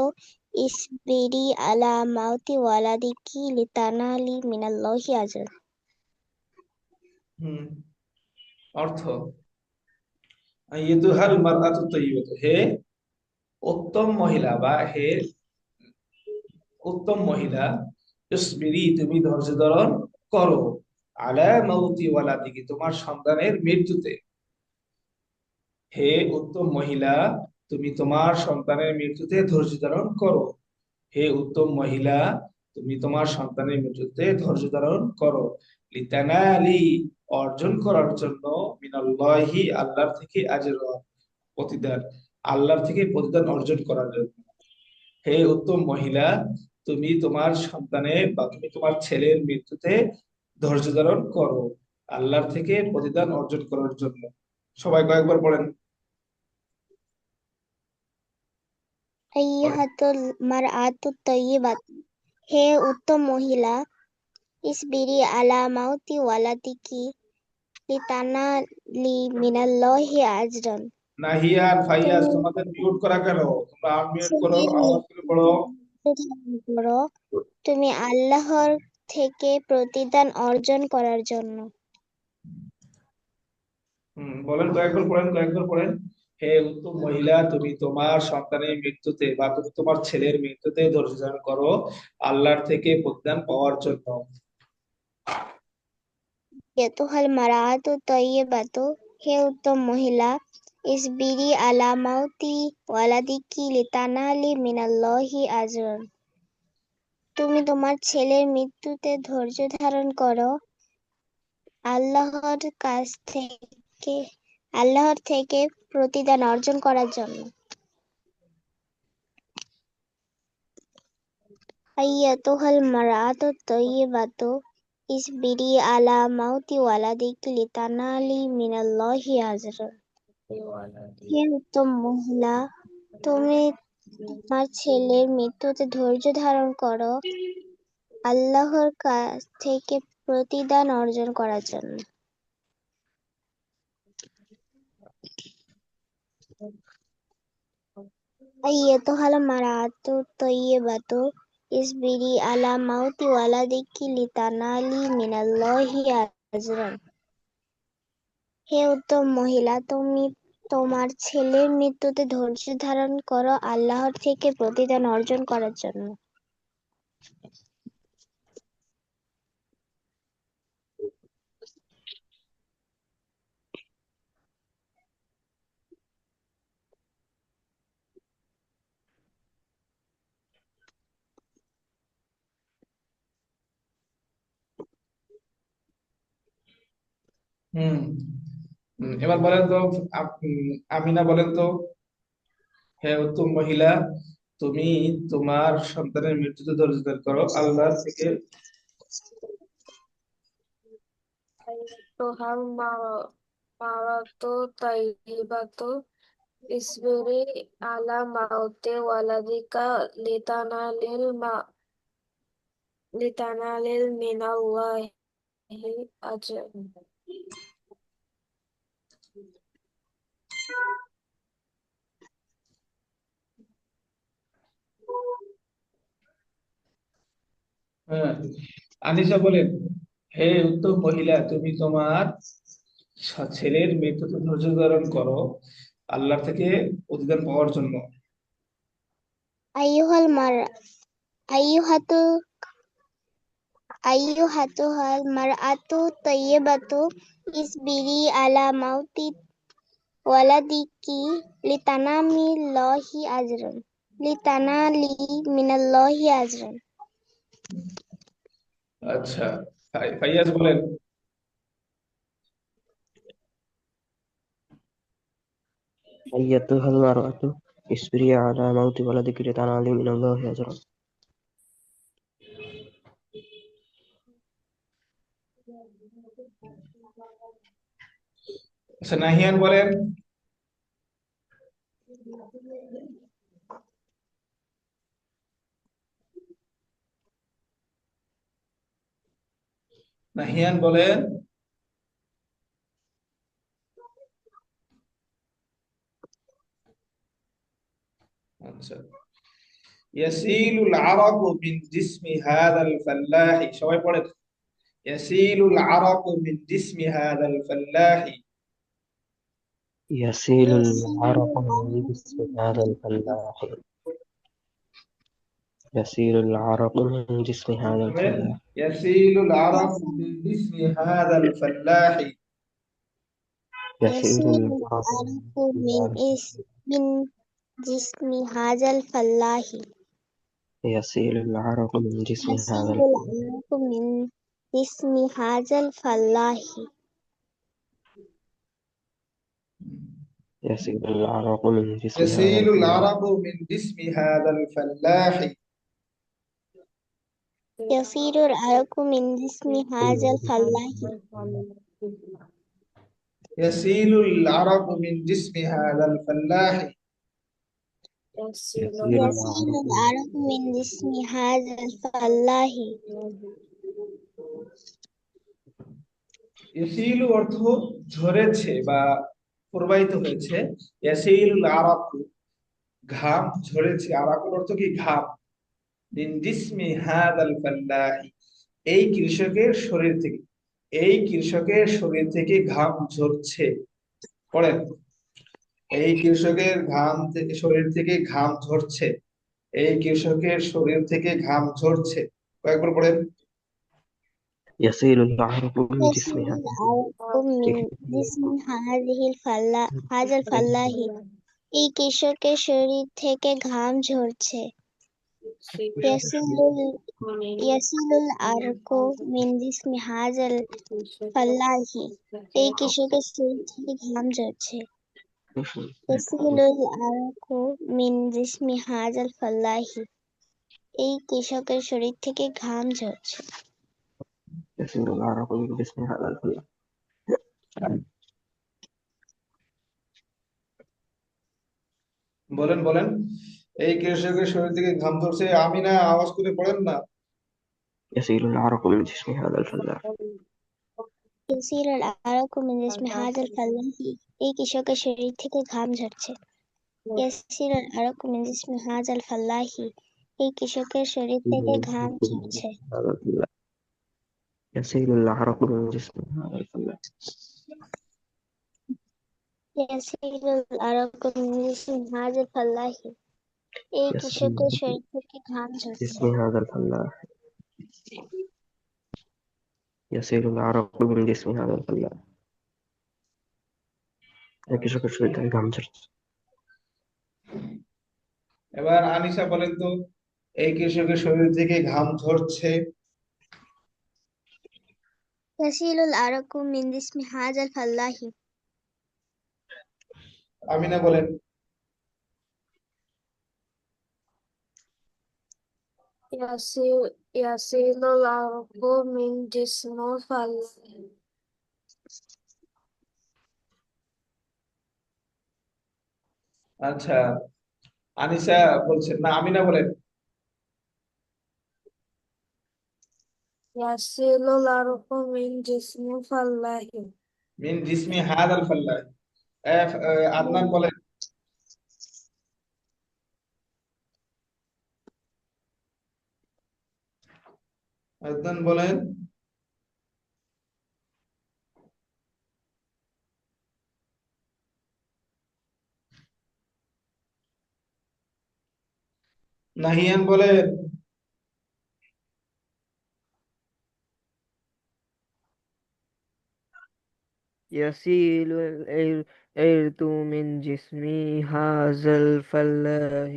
اصبري على موت ولدك لتنالي من الله أجرا হুম, অর্থ আইয়াদুহাল মারআতু তাইয়্যিবাতু, হে উত্তম মহিলা বা হে উত্তম মহিলা, ইসবিরি তুমি ধৈর্য ধারণ করো, আলা মাউতি ওয়ালাদিকি তোমার সন্তানের মৃত্যুতে। হে উত্তম মহিলা, তুমি তোমার সন্তানের মৃত্যুতে ধৈর্য ধারণ করো। হে উত্তম মহিলা, তুমি তোমার সন্তানের মৃত্যুতে ধৈর্য ধারণ করো। লিতানালি অর্জন করার জন্য, মিনাল্লাহি আল্লাহর থেকে আজরা প্রতিদান, আল্লাহর থেকে প্রতিদান অর্জন করার জন্য। হে উত্তম মহিলা, তুমি তোমার সন্তানের বা তুমি তোমার ছেলের মৃত্যুতে ধৈর্য ধারণ করো আল্লাহর থেকে প্রতিদান অর্জন করার জন্য। সবাই কয়েকবার পড়েন। পড়েন। أيها المرأة الطيبة হে উত্তম মহিলা ইসবিরি আলা মাউতি ওয়ালাদিকি লিতানালি মিনাল্লাহি আজরান নাহিয়ান, ফাইয়াজ, তুমি তোমাদের মিউট করা কেন? তোমরা আনমিউট করো, ছেলের আওয়াজ করে পড়ো। মৃত্যু ধারণ করো তুমি আল্লাহর থেকে প্রতিদান অর্জন করার জন্য বলেন, কয়েকবার পড়েন, কয়েকবার পড়েন। হে উত্তম মহিলা, তুমি তোমার সন্তানের মৃত্যুতে বা তুমি তোমার ছেলের মৃত্যুতে ধৈর্য ধারণ করো আল্লাহর থেকে প্রতিদান পাওয়ার জন্য। ইয়াতুহাল মারাআতু তাইয়্যিবাতু হে উত্তম মহিলা ইসবিরি আলা মাউতি ওয়ালাদিকি লিতানালি মিনাল্লাহি আজরান তুমি তোমার ছেলের মৃত্যুতে ধৈর্য ধারণ করো আল্লাহর কাছ থেকে আল্লাহর থেকে প্রতিদান অর্জন করার জন্য আইয়াতুহাল মারআতু তাইয়্যিবাতু ইসবিরি আলা মাউতি ওয়ালাদিকি লিতানালি মিনাল্লাহি আজরান হে উত্তম মহিলা তুমি তোমার ছেলের মৃত্যুতে ধৈর্য ধারণ করো আল্লাহর কাছ থেকে প্রতিদান অর্জন করার জন্য আইয়াতুহাল মারআতু তাইয়্যিবাতু ইসবিরি আলা মাউতি ওয়ালাদিকি লিতানালি মিনাল্লাহি আজরান হে উত্তম মহিলা তুমি তোমার ছেলের মৃত্যুতে ধৈর্য ধারণ করো আল্লাহর থেকে প্রতিদান অর্জন করার জন্য হুম। এবার বলেন তো, আমিনা বলেন তো, হে উত্তম মহিলা, তুমি তোমার সন্তানের মৃত্যুতে ধৈর্য ধারণ করো আল্লাহর থেকে। أيتها المرأة طيبة اصبري على موت ولدك لتنالي من الله أجر. হ্যাঁ, আনিসা বলেন, হে উত্তম মহিলা, তুমি তোমার ছেলের মৃত্যুতে ধৈর্য ধারণ করো আল্লাহ থেকে প্রতিদান পাওয়ার জন্য। أيها المرأة أيها أيتها المرأة الطيبة اصبري على موت ولدك لتنالي من الله أجرا. আচ্ছা, ফাইয়াজ বলেন। أيتها المرأة اصبري على موت ولدك لتنالي من الله أجرا. আচ্ছা, নাহিয়ান বলেন। নাহিয়ান বলেন। আচ্ছা, ইয়াসিলুল আরাকু মিন জিসমি হাযাল ফাল্লাহি, সবাই পড়েন। ইয়াসিলুল আরাকু মিন জিসমি হাযাল ফাল্লাহি। يسيل يسيل العرق من العرق جسم من هذا جسم الفلاح. يسيل العرق من جسم هذا الفلاح. ইয়াসিলুল আরাকু يسيل মিন জিসমি হাযাল ফাল্লাহি। يسيل يسيل العرق العرق من من جسم هذا الفلاح. يسيل العرق من جسم هذا يسيل الفلاح. العرق من جسم هذا الفلاح. يسيل العرق من جسم هذا ইয়াসিলুল الفلاح. আরাকু মিন জিসমি হাযাল ফাল্লাহি। يسيل العرق من جسم هذا الفلاح. ইয়াসিলুল আরাকু মিন জিসমি হাযাল ফাল্লাহি। يسيل يسيل العرق العرق من جسم هذا الفلاح. ইয়াসিলু অর্থ ঝরেছে বা প্রবাহিত হয়েছে। ইয়াসিলুল আরাকু, ঘাম ঝরেছে। আরাকুর অর্থ কি? ঘাম। মিন জিসমি হাযাল ফাল্লাহি, এই কৃষকের শরীর থেকে। এই কৃষকের শরীর থেকে ঘাম ঝরছে। পড়েন, এই কৃষকের শরীর থেকে ঘাম ঝরছে। এই কৃষকের শরীর থেকে ঘাম ঝরছে। কয়েকবার পড়েন। يسيل العرق من جسم يسيل هذا العرق من جسم هذا الفلاح. এই কৃষকের শরীর থেকে ঘাম ঝরছে। ইয়াসিলুল আরকু মিন জিসমি হাযাল ফাল্লাহি, এই কৃষকের শরীর থেকে ঘাম ঝরছে। ইয়াসিলুল আরকু মিন জিসমি হাযাল ফাল্লাহি, এই কৃষকের শরীর থেকে ঘাম ঝরছে। يسيل العرق من جسم هذا الفلاح. বলেন বলেন, এই কৃষকের শরীর থেকে ঘাম ঝরছে। আমি না, আওয়াজ করে পড়েন না। يسيل العرق من جسم هذا الفلاح. ইয়াসিলুল আরকু মিন জিসমি হাযাল ফাল্লাহি, এই কৃষকের শরীর থেকে ঘাম ঝরছে। ইয়াসিলুল আরকু মিন জিসমি হাযাল ফাল্লাহি, এই কৃষকের শরীর থেকে ঘাম ঝরছে। هذا الفلاح. يسيل العرق من جسم هذا الفلاح. ইয়াসিলুল আরকু মিন জিসমি হাযাল ফাল্লাহি, এই يسيل কৃষকের শরীর থেকে ঘাম ঝরছে। جسم هذا الفلاح. يسيل العرق من جسم هذا الفلاح. কৃষকের শরীর থেকে ঘাম ঝরছে। এবার আনিসা বলেন তো, এই কৃষকের শরীর থেকে ঘাম ঝরছে। يسيل العرق من جسم هذا الفلاح আমিনা বলেন। يسيل العرق من جسم الفلاح আচ্ছা, আনিসা বলছেন না, আমিনা বলেন। يسيل العرق من جسم الفلاح মিন জিসমি হাদাল ফাল্লাহ। আদনান বলেন। আদনান বলেন। নাহিয়ান বলেন। يسيل الإرث من جسم هذا الفلاح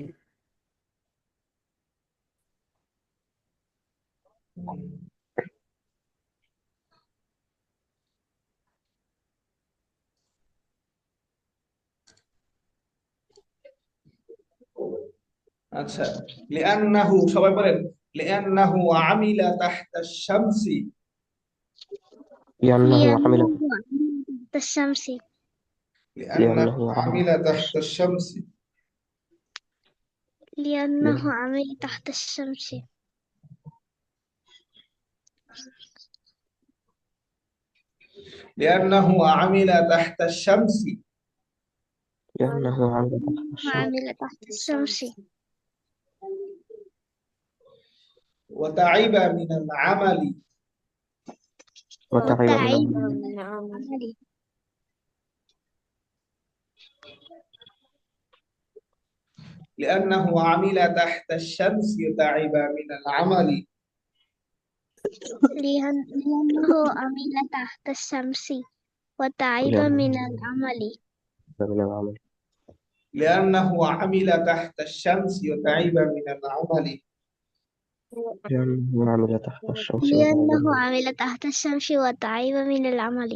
আচ্ছা, লিআন্নাহু সবাই বলেন, লিআন্নাহু আমিলা তাহতা শামসি। لأنه عمل لأنه تحت الشمس লিআন্নাহু لأنه عمل আমিলা তাহতা শামসি। لأنه عمل تحت الشمس লিআন্নাহু আমিলা তাহতা শামসি لأنه عمل تحت الشمس عمل تحت الشمس ওয়া তাইবা মিনাল আমালি। وتعب وتعب من من العمل لأنه عمل تحت الشمس وتعب من العمل. لأنه عمل تحت الشمس وتعب من العمل العمل لأنه عمل تحت الشمس وتعب من العمل. لأنه عمل تحت الشمس لأنه عمل تحت الشمس وتعب من العمل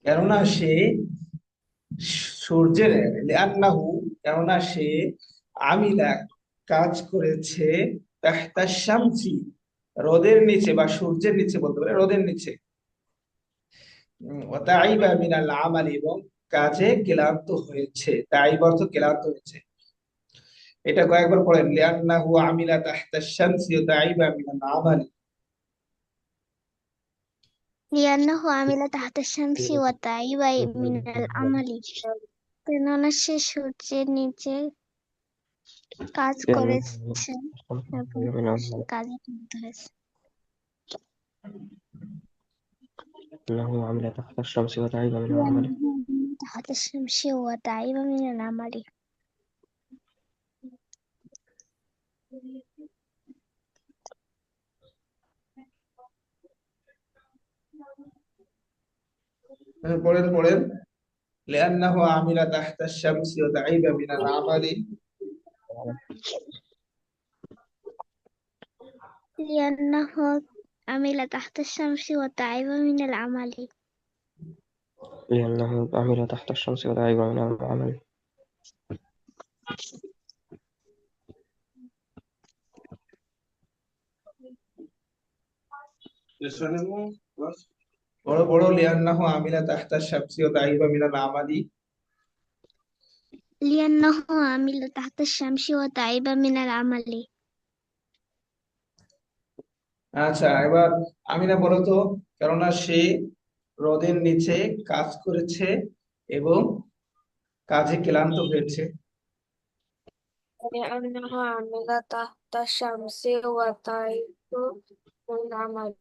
কেননা সে সূর্যের, লিআন্নাহু কেননা সে আমিলা কাজ করেছে তাহতা শামসি রোদের নিচে বা সূর্যের নিচে বলতে পারে, রোদের নিচে। ওয়া তাইবা মিনাল আমালি এবং কাজে ক্লান্ত হয়েছে। তাইব অর্থ ক্লান্ত হয়েছে। এটা কয়েকবার পড়েন, লিআন্নাহু আমিলা তাহতা শামসি ওয়া তাইবা মিনাল আমালি। لأنه عمل تحت الشمس وتعب من العمل কেননা সে সূর্যের নিচে কাজ করেছে এবং সে কাজে ক্লান্ত হয়েছে إنه عمل تحت الشمس وتعب من العمل لأنه عمل تحت الشمس وتعب من العمل পড়েন পড়েন, লিআন্নাহু আমিলা তাহতা শামসি ওয়া তাইবা মিনাল আমালি। لأنه عمل تحت الشمس وتعب من العمل لأنه عمل تحت الشمس وتعب من العمل বড় বড়, লিআন্নাহু আমিলা তাহতা শামসি ওয়া তাইবা মিনাল আমালি। لأنه عمل تحت الشمس وتعب من العمل আচ্ছা, এবার আমিনা বলো তো, কেননা সে রোদের নিচে কাজ করেছে এবং কাজে ক্লান্ত হয়েছে। لأنه عمل تحت الشمس وتعب من العمل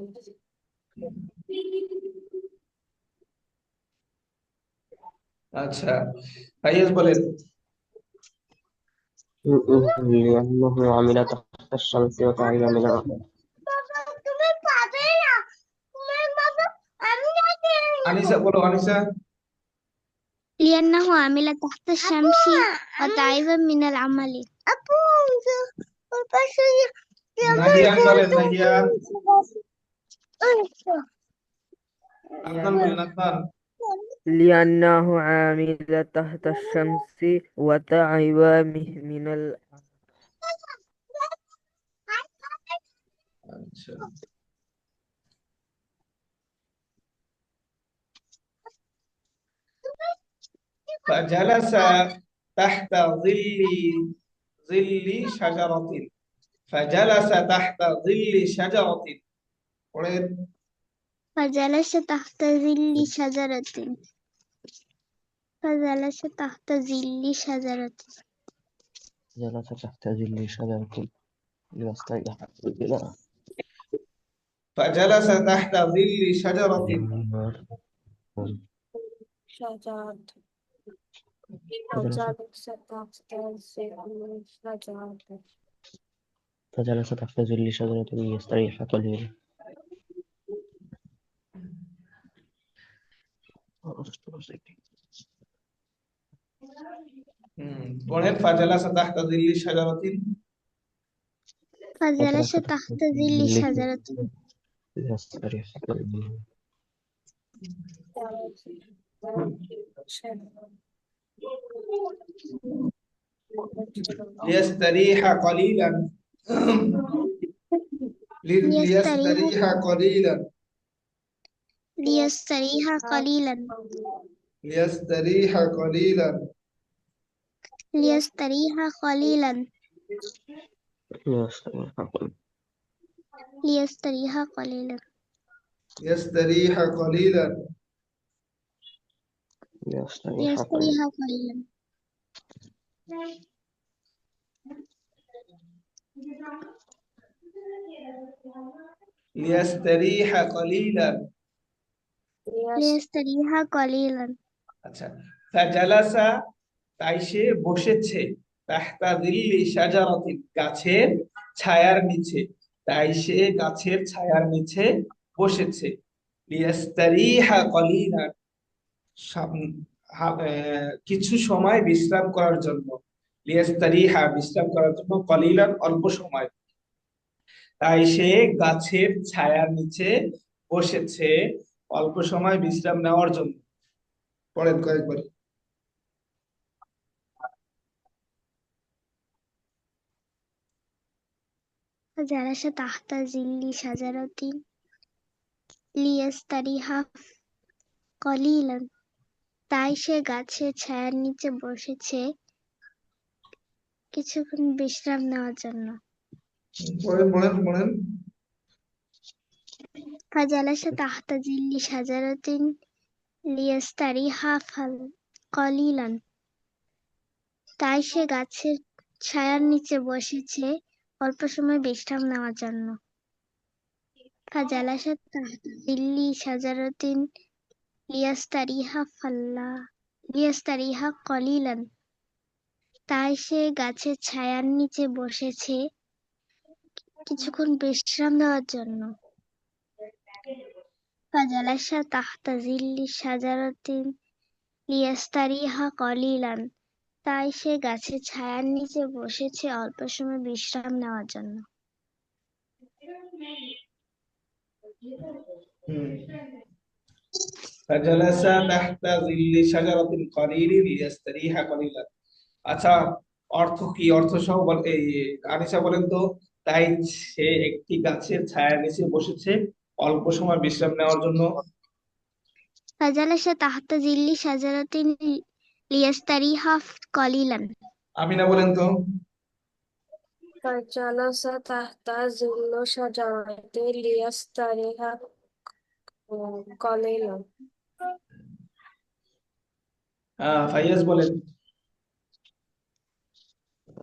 আচ্ছা, ফাইয়াজ বলেন। لأنه عمل تحت الشمس وتعب من العمل আনিসা বলো, আনিসা। لأنه عمل تحت الشمس وتعب من العمل নাহিয়ান বলেন, নাহিয়ান। আদনান বলেন, আদনান। لأنه عامل تحت الشمس وتعب من আচ্ছা, فجلس تحت ظل شجرة فجلس تحت ظل شجرة পড়েন। فجلس تحت ظل شجرة فجلس تحت ظل شجرة جلس تحت ظل شجرة ليستريح قليلا. فجلس تحت ظل شجرة شجاعة فجلس فجلس تحت ظل شجرة ليستريح قليلا. পড়েন। فجلس تحت ظل شجرة فجلس تحت ظل شجرة ليستريح قليلا. ليستريح قليلا ليستريح قليلا ليستريح قليلا ليستريح قليلا ليستريح قليلا ليستريح قليلا. ليستريح قليلا يستريح قليلا ليستريح ليستريح قليلا. قليلا ليستريح قليلا ليستريح قليلا আচ্ছা, ফাজালাসা তাই সে বসেছে, তাহতা যিল্লি শাজারাতিন গাছের ছায়ার নিচে, তাই সে গাছের ছায়ার নিচে বসেছে। লিয়াস্তারিহা কলিলান কিছু সময় বিশ্রাম করার জন্য, লিয়াস্তারিহা বিশ্রাম করার জন্য, কলিলান অল্প সময়, তাই সে গাছের ছায়ার নিচে বসেছে অল্প সময় বিশ্রাম নেওয়ার জন্য। পড়েন কয়েকবার। فجلس تحت ظل شجرة ليستريح قليلا তাই সে গাছের ছায়ার নিচে বসেছে কিছুক্ষণ বিশ্রাম নেওয়ার জন্য। পড়েন পড়েন পড়েন। فجلس تحت ظل شجرة ليستريح قليلا তাই সে গাছের ছায়ার নিচে বসেছে অল্প সময় বিশ্রাম নেওয়ার জন্য। فجلس تحت ظل شجرة ليستريح قليلا তাই সে গাছের ছায়ার নিচে বসেছে কিছুক্ষণ বিশ্রাম নেওয়ার জন্য। فجلس تحت ظل شجرة ليستريح قليلا তাই সে গাছের ছায়ার নিচে বসেছে অল্প সময় বিশ্রাম নেওয়ার জন্য। فجلس تحت ظل شجرة قليل ليستريح قليلا। আচ্ছা, অর্থ কি? অর্থ সহ এই আনিসা বলেন তো। তাই সে একটি গাছের ছায়ার নিচে বসেছে অল্প সময় বিশ্রাম নেওয়ার জন্য। فجلس تحت ظل شجرة ليستريح قليلا আমিনা বলেন তো। فجلس تحت ظل شجرة ليستريح قليلا ফাইয়াজ বলেন।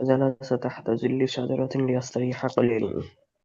جلس تحت ظل شجرة ليستريح قليلا.